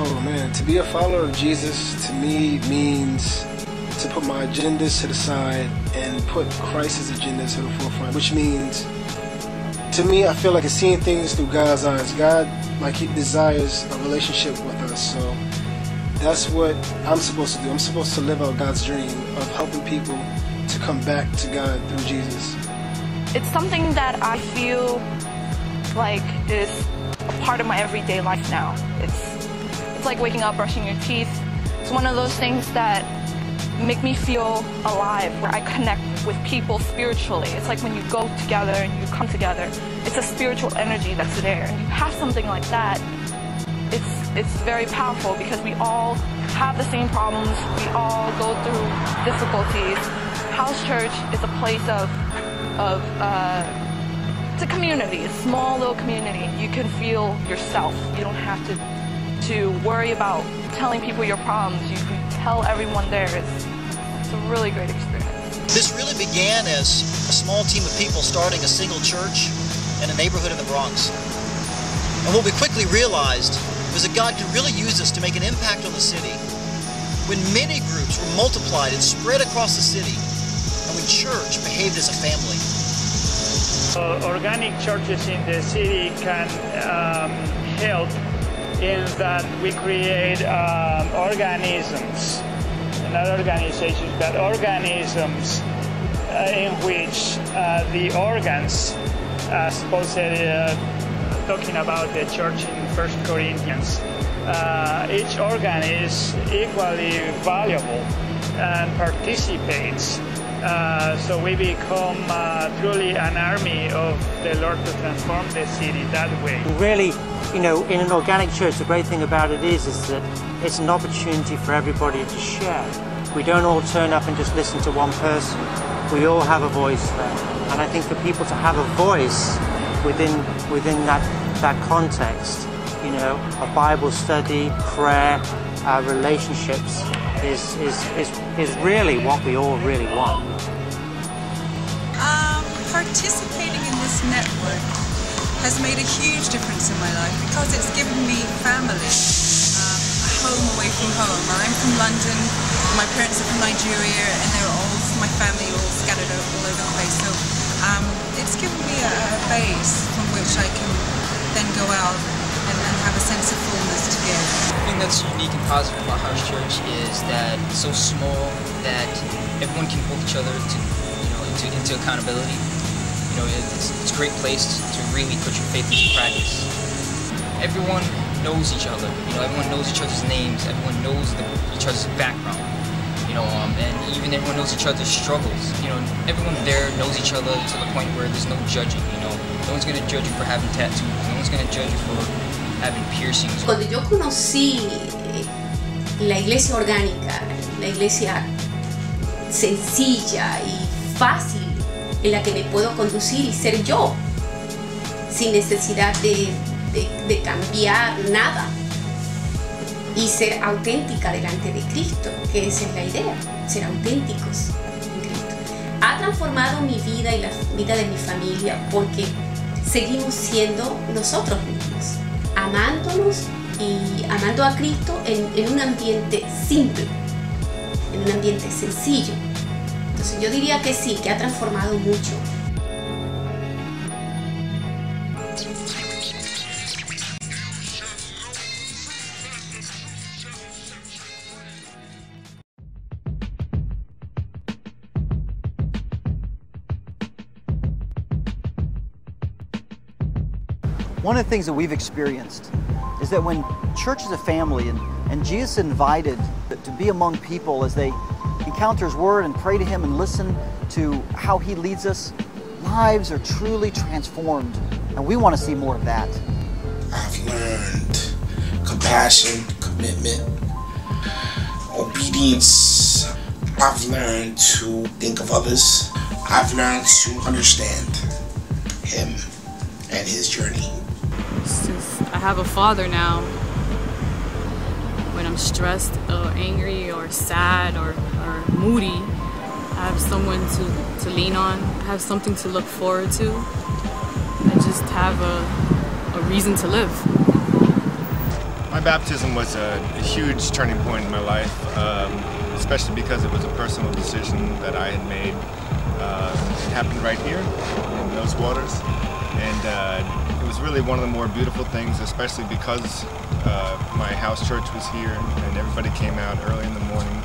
Oh man, to be a follower of Jesus to me means to put my agendas to the side and put Christ's agenda to the forefront, which means, to me, I feel like it's seeing things through God's eyes. God, like, He desires a relationship with us, so that's what I'm supposed to do. I'm supposed to live out God's dream of helping people to come back to God through Jesus. It's something that I feel like is a part of my everyday life now. It's like waking up, brushing your teeth. It's one of those things that make me feel alive, where I connect with people spiritually. It's like when you go together and you come together, it's a spiritual energy that's there. And you have something like that, it's very powerful because we all have the same problems. We all go through difficulties. House church is a place it's a community, a small little community. You can feel yourself. You don't have to worry about telling people your problems. You can tell everyone there. It's a really great experience. This really began as a small team of people starting a single church in a neighborhood in the Bronx. And what we quickly realized was that God could really use us to make an impact on the city when many groups were multiplied and spread across the city, and when church behaved as a family. Organic churches in the city can help in that we create organisms, not organizations, but organisms in which the organs, as Paul said, talking about the church in 1 Corinthians, each organ is equally valuable and participates. So we become truly an army of the Lord to transform the city that way. Really, you know, in an organic church, the great thing about it is that it's an opportunity for everybody to share. We don't all turn up and just listen to one person. We all have a voice there. And I think for people to have a voice within that context, you know, a Bible study, prayer, relationships is really what we all really want. Participating in this network has made a huge difference in my life because it's given me family, a home away from home. I'm from London, my parents are from Nigeria, and my family all scattered all over the place. So it's given me a base from which I can then go out and have a sense of fullness to give. The thing that's unique and positive about House Church is that it's so small that everyone can hold each other into accountability. You know, it's a great place to really put your faith into practice. Everyone knows each other. You know, everyone knows each other's names. Everyone knows each other's background. You know, and even everyone knows each other's struggles. You know, everyone there knows each other to the point where there's no judging. You know, no one's gonna judge you for having tattoos. No one's gonna judge you for having piercings. Cuando yo conocí la iglesia orgánica, la iglesia sencilla y fácil en la que me puedo conducir y ser yo, sin necesidad de cambiar nada y ser auténtica delante de Cristo, que esa es la idea, ser auténticos en Cristo. Ha transformado mi vida y la vida de mi familia porque seguimos siendo nosotros mismos, amándonos y amando a Cristo en un ambiente simple, en un ambiente sencillo. Entonces yo diría que sí, que ha transformado mucho. One of the things that we've experienced is that when church is a family and Jesus invited to be among people as they encounter His Word and pray to Him and listen to how He leads us, lives are truly transformed, and we want to see more of that. I've learned compassion, commitment, obedience. I've learned to think of others. I've learned to understand Him and His journey. Since I have a father now, when I'm stressed or angry or sad or moody, I have someone to lean on, I have something to look forward to, and just have a reason to live. My baptism was a huge turning point in my life, especially because it was a personal decision that I had made. It happened right here in those waters, and it was really one of the more beautiful things, especially because my house church was here and everybody came out early in the morning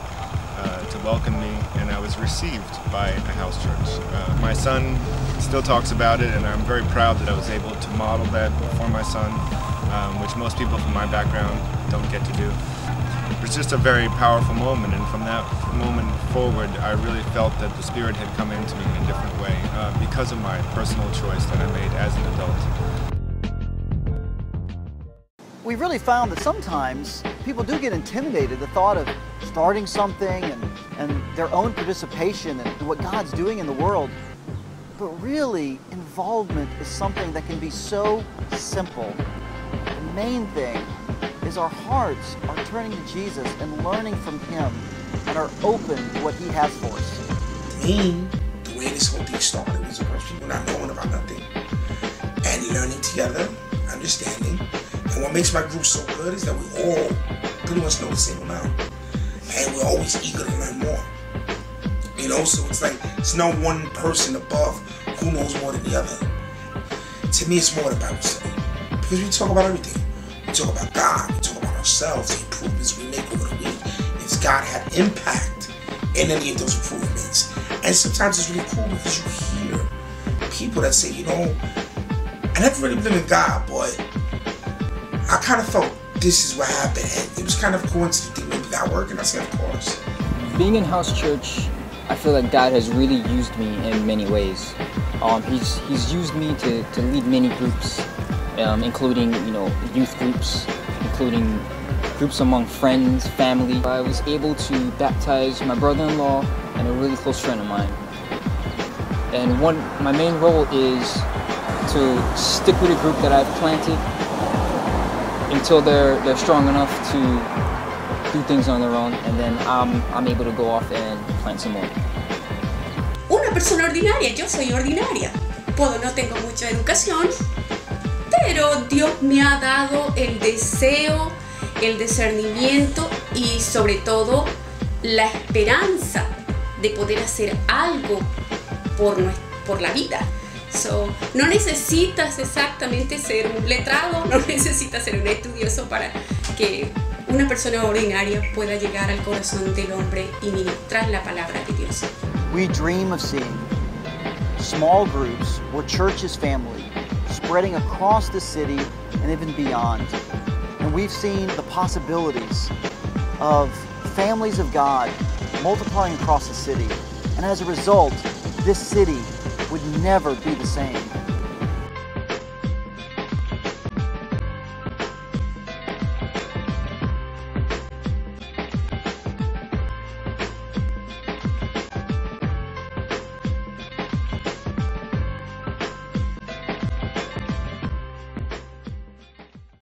to welcome me, and I was received by a house church. My son still talks about it, and I'm very proud that I was able to model that for my son, which most people from my background don't get to do. It was just a very powerful moment, and from that moment forward, I really felt that the Spirit had come into me in a different way because of my personal choice that I made as an adult. We really found that sometimes people do get intimidated, the thought of starting something and their own participation in what God's doing in the world. But really, involvement is something that can be so simple. The main thing is our hearts are turning to Jesus and learning from Him and are open to what He has for us. Me, the way this whole thing started was a bunch of people not knowing about nothing and learning together, understanding. And what makes my group so good is that we all pretty much know the same amount. And we're always eager to learn more. You know, so it's like, it's no one person above who knows more than the other. To me, it's more than Bible study. Because we talk about everything. We talk about God, we talk about ourselves, the improvements we make over the week. Does God have impact in any of those improvements? And sometimes it's really cool because you hear people that say, you know, I never really believed in God, but I kind of felt this is what happened. And it was kind of a coincidence that maybe that worked, and I said, of course. Being in house church, I feel like God has really used me in many ways. He's used me to lead many groups, including, you know, youth groups, including groups among friends, family. I was able to baptize my brother-in-law and a really close friend of mine. And my main role is to stick with a group that I've planted until they're strong enough to do things on their own, and then I'm able to go off and plant some more. Una persona ordinaria, yo soy ordinaria. No tengo mucha educación, pero Dios me ha dado el deseo, el discernimiento y sobre todo la esperanza de poder hacer algo por la vida. So, no necesitas exactamente ser un letrado, no necesitas ser un estudioso para que una persona ordinaria pueda llegar al corazón del hombre y ministrar la palabra de Dios. We dream of seeing small groups where church is family, spreading across the city and even beyond. And we've seen the possibilities of families of God multiplying across the city. And as a result, this city would never be the same.